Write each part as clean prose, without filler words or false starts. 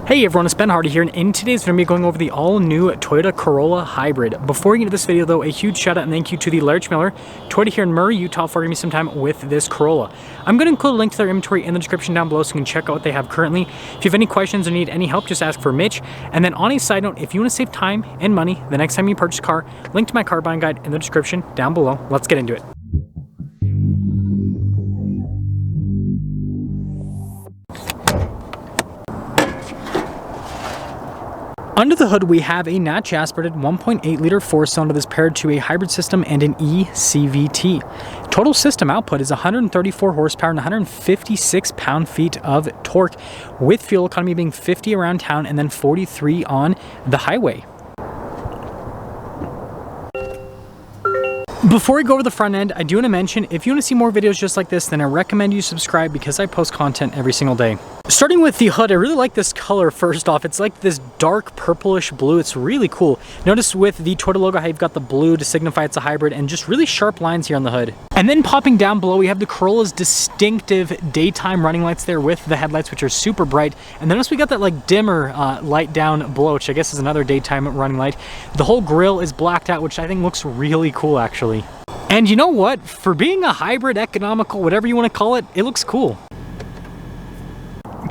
Hey everyone, it's Ben Hardy here, and in today's video, I'm going to be going over the all-new Toyota Corolla Hybrid. Before we get into this video though, a huge shout out and thank you to the large mailer, Toyota here in Murray, Utah, for giving me some time with this Corolla. I'm going to include a link to their inventory in the description down below so you can check out what they have currently. If you have any questions or need any help, just ask for Mitch. And then on a side note, if you want to save time and money the next time you purchase a car, link to my car buying guide in the description down below. Let's get into it. Under the hood, we have a naturally aspirated 1.8 liter four-cylinder that's paired to a hybrid system and an eCVT. Total system output is 134 horsepower and 156 pound-feet of torque, with fuel economy being 50 around town and then 43 on the highway. Before we go over the front end, I do want to mention, if you want to see more videos just like this, then I recommend you subscribe because I post content every single day. Starting with the hood, I really like this color first off. It's like this dark purplish blue. It's really cool. Notice with the Toyota logo how you've got the blue to signify it's a hybrid and just really sharp lines here on the hood. And then popping down below, we have the Corolla's distinctive daytime running lights there with the headlights, which are super bright. And then notice we got that like dimmer light down below, which I guess is another daytime running light. The whole grille is blacked out, which I think looks really cool actually. And you know what? For being a hybrid, economical, whatever you want to call it, it looks cool.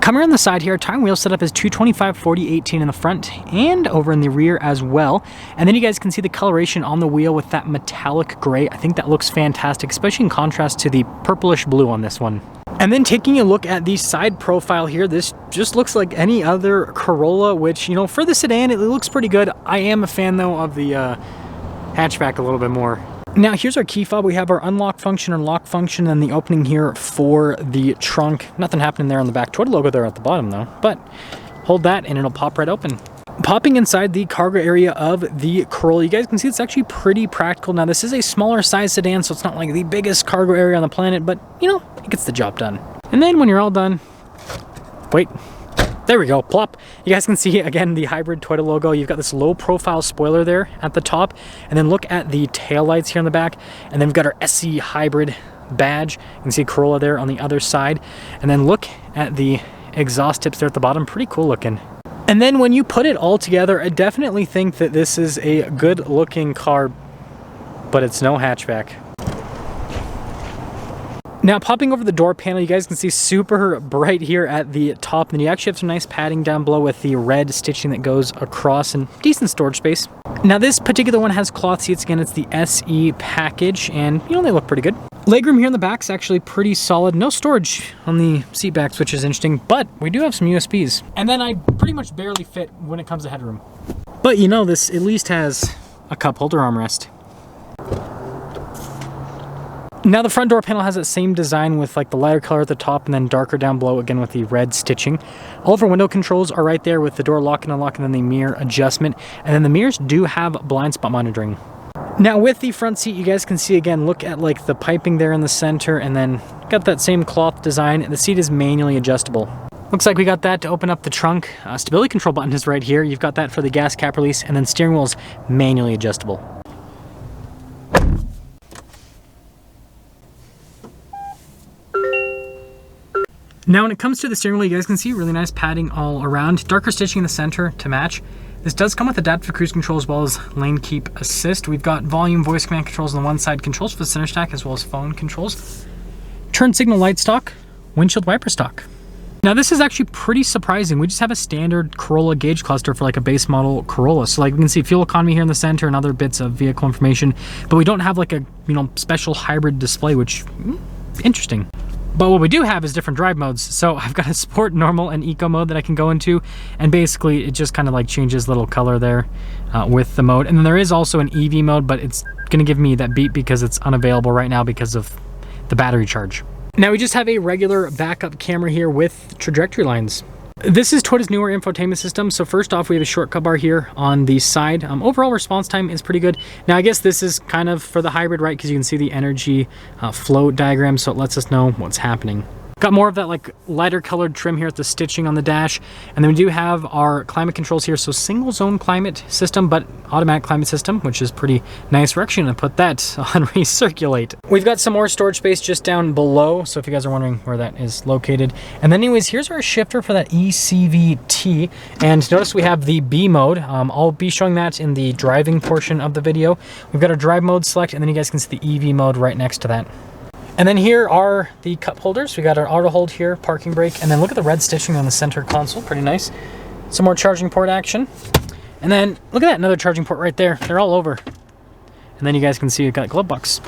Coming around the side here, tire and wheel setup is 225, 40, 18 in the front and over in the rear as well. And then you guys can see the coloration on the wheel with that metallic gray. I think that looks fantastic, especially in contrast to the purplish blue on this one. And then taking a look at the side profile here, this just looks like any other Corolla, which, you know, for the sedan, it looks pretty good. I am a fan though of the hatchback a little bit more. Now here's our key fob. We have our unlock function and lock function and the opening here for the trunk. Nothing happening there on the back. Toyota logo there at the bottom though, but hold that and it'll pop right open. Popping inside the cargo area of the Corolla, you guys can see it's actually pretty practical. Now this is a smaller size sedan, so it's not like the biggest cargo area on the planet, but you know, it gets the job done. And then when you're all done, wait. There we go, plop. You guys can see, again, the hybrid Toyota logo. You've got this low profile spoiler there at the top. And then look at the tail lights here in the back. And then we've got our SE Hybrid badge. You can see Corolla there on the other side. And then look at the exhaust tips there at the bottom. Pretty cool looking. And then when you put it all together, I definitely think that this is a good looking car, but it's no hatchback. Now popping over the door panel, you guys can see super bright here at the top. And you actually have some nice padding down below with the red stitching that goes across and decent storage space. Now this particular one has cloth seats. Again, it's the SE package and you know, they look pretty good. Legroom here in the back is actually pretty solid. No storage on the seat backs, which is interesting, but we do have some USBs. And then I pretty much barely fit when it comes to headroom. But you know, this at least has a cup holder armrest. Now the front door panel has that same design with like the lighter color at the top and then darker down below, again with the red stitching. All of our window controls are right there with the door lock and unlock and then the mirror adjustment. And then the mirrors do have blind spot monitoring. Now with the front seat, you guys can see again, look at like the piping there in the center and then got that same cloth design. The seat is manually adjustable. Looks like we got that to open up the trunk. Stability control button is right here. You've got that for the gas cap release and then steering wheel is manually adjustable. Now when it comes to the steering wheel, you guys can see really nice padding all around. Darker stitching in the center to match. This does come with adaptive cruise control as well as lane keep assist. We've got volume voice command controls on the one side, controls for the center stack as well as phone controls. Turn signal light stock, windshield wiper stock. Now this is actually pretty surprising. We just have a standard Corolla gauge cluster for like a base model Corolla. So like we can see fuel economy here in the center and other bits of vehicle information, but we don't have like a, you know, special hybrid display, which interesting. But what we do have is different drive modes. So I've got a sport, normal, and eco mode that I can go into. And basically it just kind of like changes little color there with the mode. And then there is also an EV mode, but it's gonna give me that beep because it's unavailable right now because of the battery charge. Now we just have a regular backup camera here with trajectory lines. This is Toyota's newer infotainment system. So first off, we have a shortcut bar here on the side. Overall response time is pretty good. Now I guess this is kind of for the hybrid, right? Because you can see the energy flow diagram, so it lets us know what's happening. Got more of that like lighter colored trim here at the stitching on the dash. And then we do have our climate controls here. So single zone climate system, but automatic climate system, which is pretty nice. We're actually gonna put that on recirculate. We've got some more storage space just down below. So if you guys are wondering where that is located. And then anyways, here's our shifter for that ECVT. And notice we have the B mode. I'll be showing that in the driving portion of the video. We've got our drive mode select, and then you guys can see the EV mode right next to that. And then here are the cup holders. We got our auto hold here, parking brake, and then look at the red stitching on the center console, pretty nice. Some more charging port action. And then look at that, another charging port right there. They're all over. And then you guys can see we've got glove box.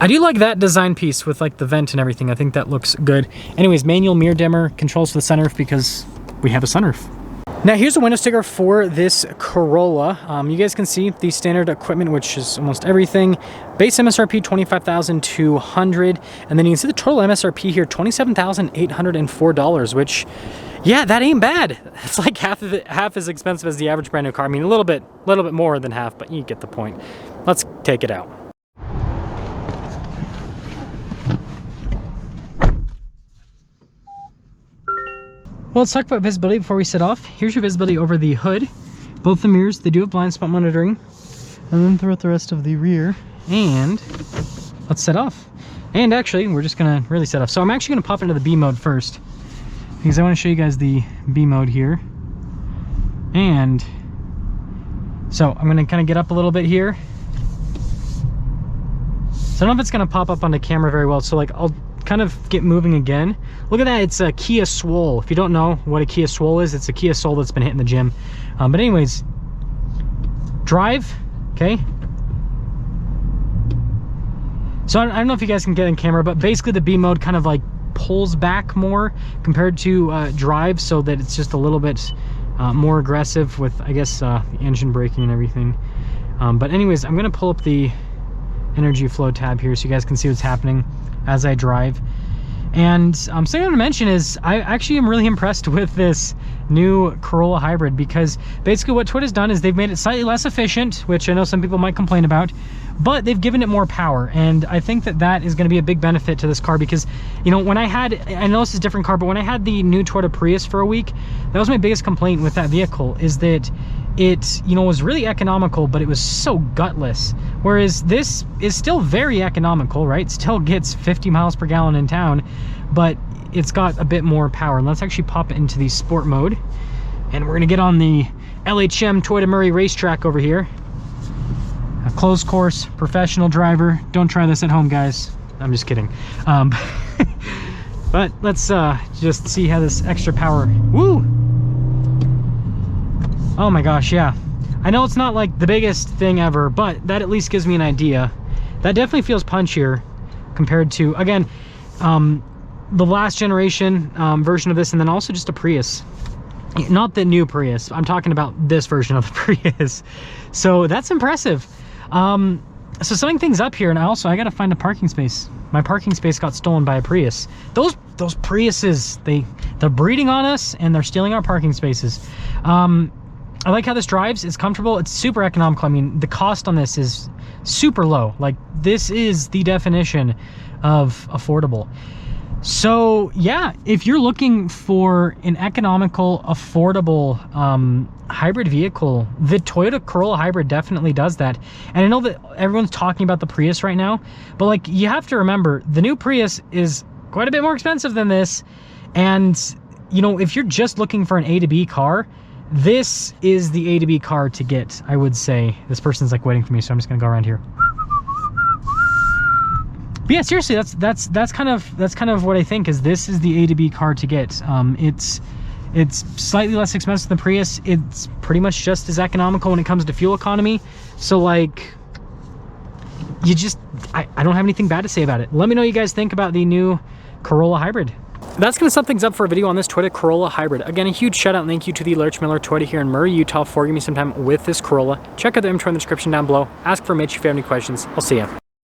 I do like that design piece with like the vent and everything. I think that looks good. Anyways, manual mirror dimmer, controls for the sunroof because we have a sunroof. Now here's a window sticker for this Corolla. You guys can see the standard equipment, which is almost everything. Base MSRP $25,200, and then you can see the total MSRP here, $27,804, which, yeah, that ain't bad. It's like half as expensive as the average brand new car. I mean, a little bit more than half, but you get the point. Let's take it out. Well, let's talk about visibility before we set off. Here's your visibility over the hood. Both the mirrors, they do have blind spot monitoring. And then throughout the rest of the rear. And let's set off. And actually, we're just gonna really set off. So I'm actually gonna pop into the B mode first, because I wanna show you guys the B mode here. And so I'm gonna kind of get up a little bit here. So I don't know if it's gonna pop up on the camera very well. So like I'll kind of get moving again. Look at that, it's a Kia Soul. If you don't know what a Kia Soul is, it's a Kia Soul that's been hitting the gym. But anyways, drive, okay? So I don't know if you guys can get in camera, but basically the B mode kind of like pulls back more compared to drive, so that it's just a little bit more aggressive with, I guess, the engine braking and everything. But anyways, I'm gonna pull up the energy flow tab here so you guys can see what's happening as I drive. And something I want to mention is I actually am really impressed with this new Corolla Hybrid, because basically what Toyota's done is they've made it slightly less efficient, which I know some people might complain about, but they've given it more power. And I think that that is going to be a big benefit to this car, because, you know, when I know this is a different car, but when I had the new Toyota Prius for a week, that was my biggest complaint with that vehicle, is that it, you know, was really economical, but it was so gutless. Whereas this is still very economical, right? Still gets 50 miles per gallon in town, but it's got a bit more power. And let's actually pop it into the sport mode. And we're gonna get on the LHM Toyota Murray racetrack over here. A closed course, professional driver. Don't try this at home, guys. I'm just kidding. But let's just see how this extra power, woo! Oh my gosh, yeah. I know it's not like the biggest thing ever, but that at least gives me an idea. That definitely feels punchier compared to, again, the last generation version of this, and then also just a Prius. Not the new Prius, I'm talking about this version of the Prius. So that's impressive. So summing things up here, and I gotta find a parking space. My parking space got stolen by a Prius. Those Priuses, they're breeding on us, and they're stealing our parking spaces. I like how this drives. It's comfortable. It's super economical. I mean, the cost on this is super low. Like, this is the definition of affordable. So yeah, if you're looking for an economical, affordable hybrid vehicle, the Toyota Corolla Hybrid definitely does that. And I know that everyone's talking about the Prius right now, but like, you have to remember, the new Prius is quite a bit more expensive than this. And, you know, if you're just looking for an A to B car, this is the A to B car to get, I would say. This person's like waiting for me, so I'm just gonna go around here. But yeah, seriously, that's kind of what I think, is this is the A to B car to get. It's slightly less expensive than Prius. It's pretty much just as economical when it comes to fuel economy. So like, you just, I don't have anything bad to say about it. Let me know what you guys think about the new Corolla Hybrid. That's going to sum things up for a video on this Toyota Corolla Hybrid. Again, a huge shout out and thank you to the Lurch Miller Toyota here in Murray, Utah for giving me some time with this Corolla. Check out the info in the description down below. Ask for Mitch if you have any questions. I'll see ya.